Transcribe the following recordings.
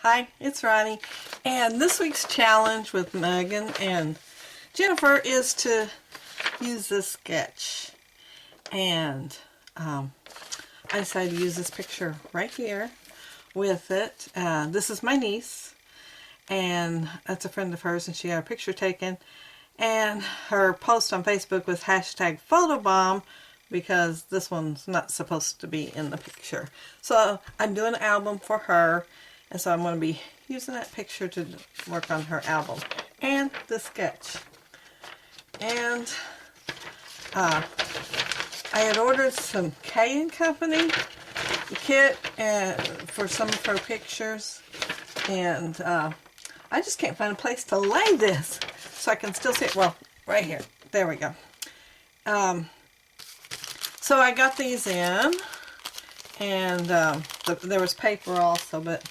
Hi, it's Ronnie, and this week's challenge with Megan and Jennifer is to use this sketch. And I decided to use this picture right here with it. This is my niece, and that's a friend of hers, and she got a picture taken. And her post on Facebook was hashtag photobomb, because this one's not supposed to be in the picture. So I'm doing an album for her, and so I'm going to be using that picture to work on her album and the sketch. And I had ordered some K & Company kit for some of her pictures, and I just can't find a place to lay this so I can still see it. Well, right here. There we go. So I got these in, and there was paper also, but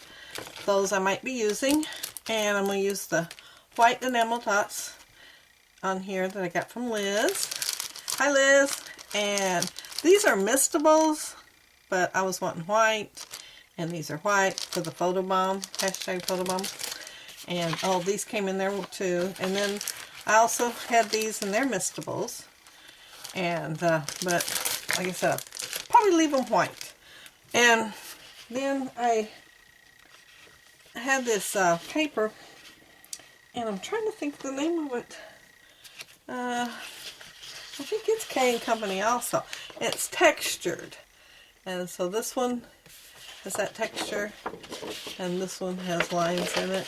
those I might be using. And I'm going to use the white enamel dots on here that I got from Liz. Hi, Liz. And these are mistables, but I was wanting white, and these are white for the photobomb, hashtag photobomb. And oh, these came in there too. And then I also had these, and they're mistables. And but like I said, I'll probably leave them white. And then I had this paper, and I'm trying to think the name of it. I think it's K & Company also. It's textured. And so this one has that texture, and this one has lines in it.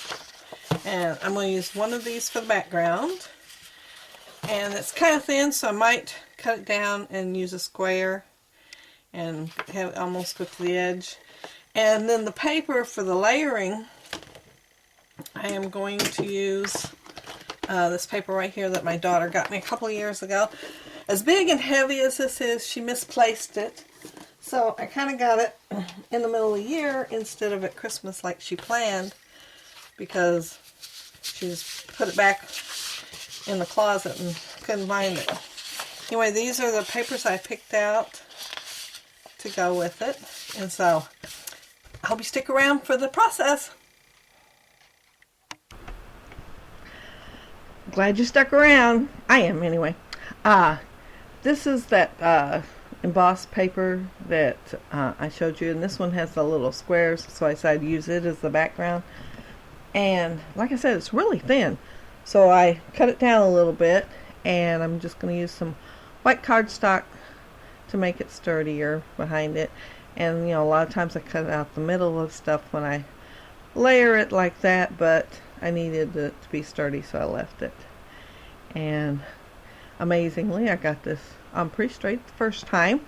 And I'm going to use one of these for the background. And it's kind of thin, so I might cut it down and use a square and have it almost go to the edge. And then the paper for the layering, I am going to use this paper right here that my daughter got me a couple of years ago. As big and heavy as this is, she misplaced it. So I kind of got it in the middle of the year instead of at Christmas like she planned, because she just put it back in the closet and couldn't find it. Anyway, these are the papers I picked out to go with it. And so I hope you stick around for the process. Glad you stuck around. I am anyway. This is that embossed paper that I showed you, and this one has the little squares, so I decided to use it as the background. And like I said, it's really thin, so I cut it down a little bit, and I'm just going to use some white cardstock to make it sturdier behind it. And you know, a lot of times I cut out the middle of stuff when I layer it like that, but I needed it to be sturdy, so I left it. And amazingly, I got this on pretty straight the first time.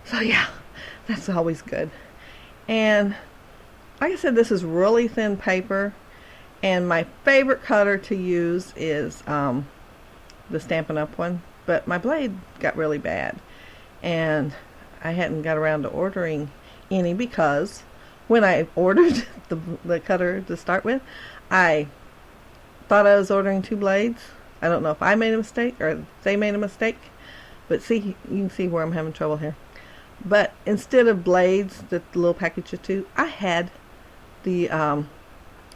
So yeah, that's always good. And like I said, this is really thin paper. And my favorite cutter to use is the Stampin' Up! One. But my blade got really bad, and I hadn't got around to ordering any, because when I ordered the cutter to start with, I thought I was ordering two blades. I don't know if I made a mistake or they made a mistake, but see, you can see where I'm having trouble here. But instead of blades, the little package of two, I had the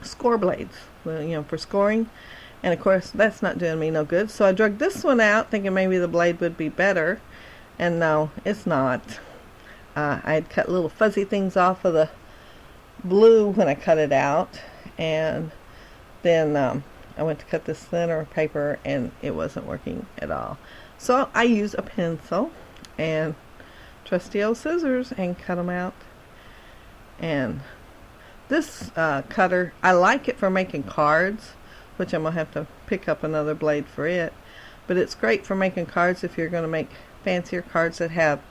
score blades, you know, for scoring. And of course, that's not doing me no good. So I drug this one out, thinking maybe the blade would be better. And no, it's not. I had cut little fuzzy things off of the blue when I cut it out. And then I went to cut this thinner paper, and it wasn't working at all. So I used a pencil and trusty old scissors and cut them out. And this cutter, I like it for making cards, which I'm going to have to pick up another blade for it. But it's great for making cards if you're going to make fancier cards that have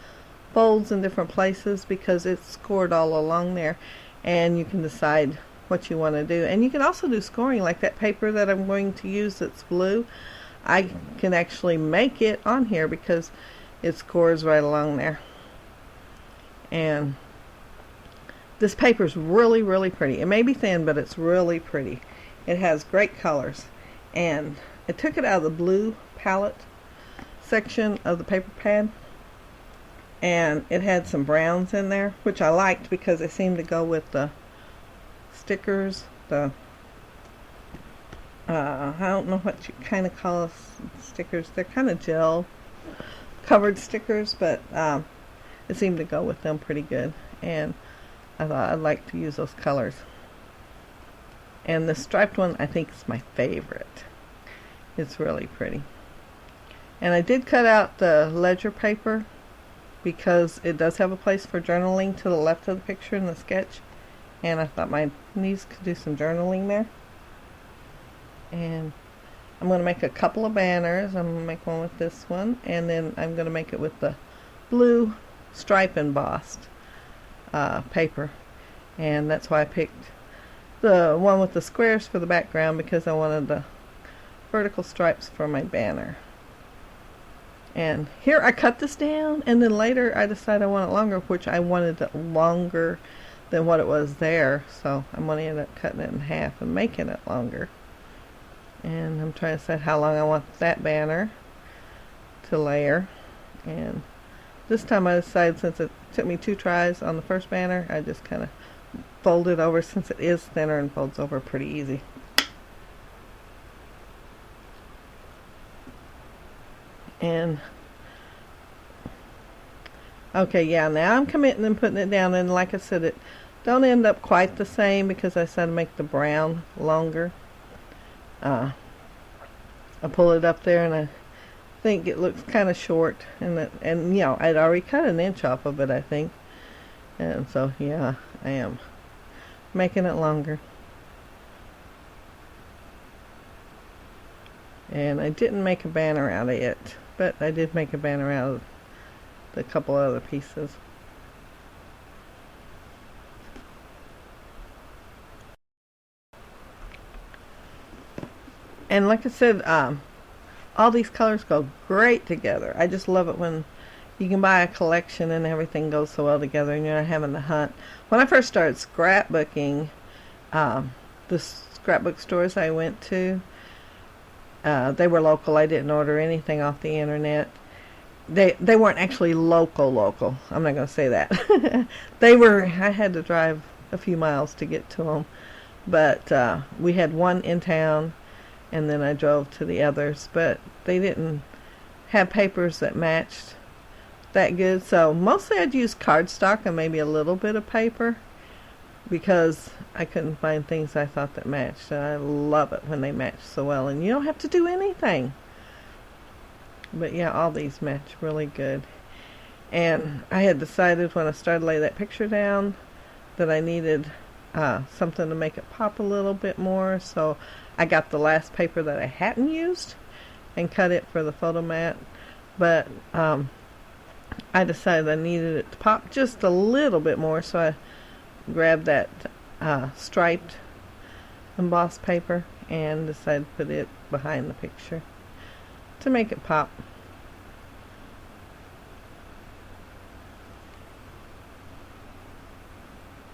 folds in different places, because it's scored all along there, and you can decide what you want to do. And you can also do scoring, like that paper that I'm going to use that's blue. I can actually make it on here because it scores right along there. And this paper is really, really pretty. It may be thin, but it's really pretty. It has great colors. And I took it out of the blue palette section of the paper pad, and it had some browns in there, which I liked because they seemed to go with the stickers, the I don't know what you kind of call stickers. They're kind of gel covered stickers, but it seemed to go with them pretty good, and I thought I'd like to use those colors. And the striped one I think is my favorite. It's really pretty. And I did cut out the ledger paper because it does have a place for journaling to the left of the picture in the sketch, and I thought my niece could do some journaling there. And I'm going to make a couple of banners. I'm going to make one with this one, and then I'm going to make it with the blue stripe embossed paper. And that's why I picked the one with the squares for the background, because I wanted the vertical stripes for my banner. And here I cut this down, and then later I decided I want it longer, which I wanted it longer than what it was there, so I'm going to end up cutting it in half and making it longer. And I'm trying to decide how long I want that banner to layer. And this time I decided, since it took me 2 tries on the first banner, I just kind of fold it over, since it is thinner and folds over pretty easy. And okay, yeah, now I'm committing and putting it down, and like I said, it don't end up quite the same because I said to make the brown longer. I pull it up there, and I think it looks kind of short, and you know, I'd already cut an inch off of it, I think, and so yeah, I am making it longer. And I didn't make a banner out of it, but I did make a banner out of the couple other pieces. And like I said, all these colors go great together. I just love it when you can buy a collection and everything goes so well together and you're not having to hunt. When I first started scrapbooking, the scrapbook stores I went to, they were local. I didn't order anything off the internet. They weren't actually local. I'm not going to say that. They were. I had to drive a few miles to get to them. But we had one in town, and then I drove to the others. But they didn't have papers that matched that good. So mostly I'd use cardstock and maybe a little bit of paper, because I couldn't find things I thought that matched. And I love it when they match so well, and you don't have to do anything. But yeah, all these match really good. And I had decided when I started to lay that picture down that I needed something to make it pop a little bit more, so I got the last paper that I hadn't used and cut it for the photo mat. But I decided I needed it to pop just a little bit more, so I grabbed that striped embossed paper and decided to put it behind the picture to make it pop.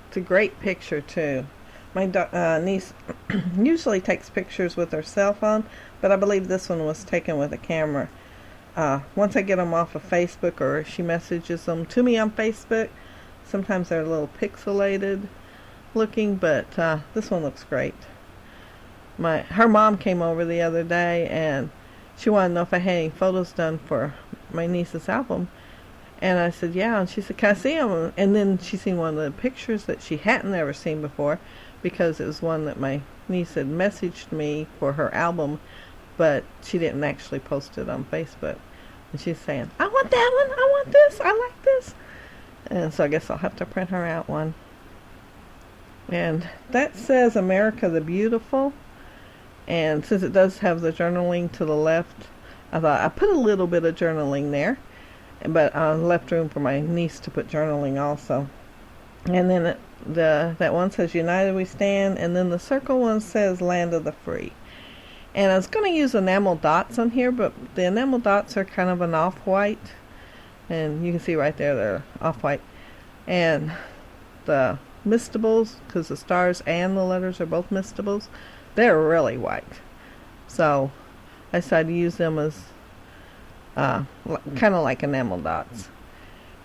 It's a great picture too. My niece usually takes pictures with her cell phone, but I believe this one was taken with a camera. Once I get them off of Facebook, or she messages them to me on Facebook, sometimes they're a little pixelated looking, but this one looks great. Her mom came over the other day, and she wanted to know if I had any photos done for my niece's album. And I said, yeah. And she said, can I see them? And then she seen one of the pictures that she hadn't ever seen before, because it was one that my niece had messaged me for her album, but she didn't actually post it on Facebook. And she's saying, I want that one. I want this. I like this. And so I guess I'll have to print her out one. And that says America the Beautiful. And since it does have the journaling to the left, I thought I put a little bit of journaling there, but I left room for my niece to put journaling also. And then that one says United We Stand, and then the circle one says Land of the Free. And I was going to use enamel dots on here, but the enamel dots are kind of an off-white, and you can see right there they're off-white. And the mistables, because the stars and the letters are both mistables, they're really white. So I decided to use them as kind of like enamel dots.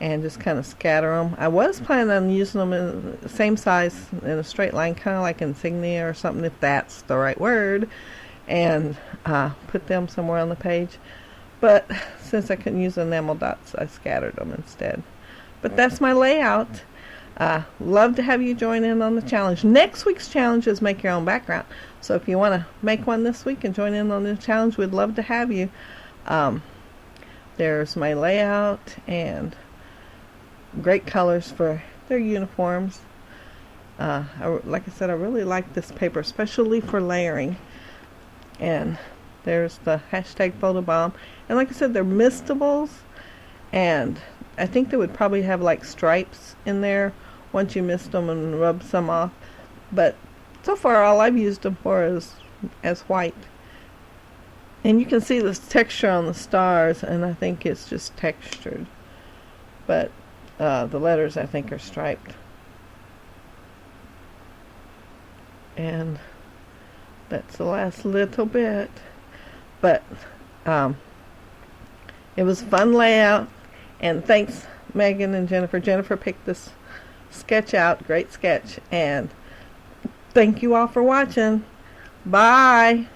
and just kind of scatter them. I was planning on using them in the same size in a straight line, kind of like insignia or something, if that's the right word, and put them somewhere on the page. But since I couldn't use enamel dots, I scattered them instead. But that's my layout. Love to have you join in on the challenge. Next week's challenge is make your own background. So if you want to make one this week and join in on the challenge, we'd love to have you. There's my layout and great colors for their uniforms. Like I said, I really like this paper, especially for layering. And there's the hashtag photobomb. And like I said, they're mistables. And I think they would probably have like stripes in there once you mist them and rub some off. But so far all I've used them for is as white. And you can see this texture on the stars, and I think it's just textured. But the letters I think are striped. And that's the last little bit. But it was a fun layout. And thanks, Megan and Jennifer. Jennifer picked this sketch out. Great sketch. And thank you all for watching. Bye.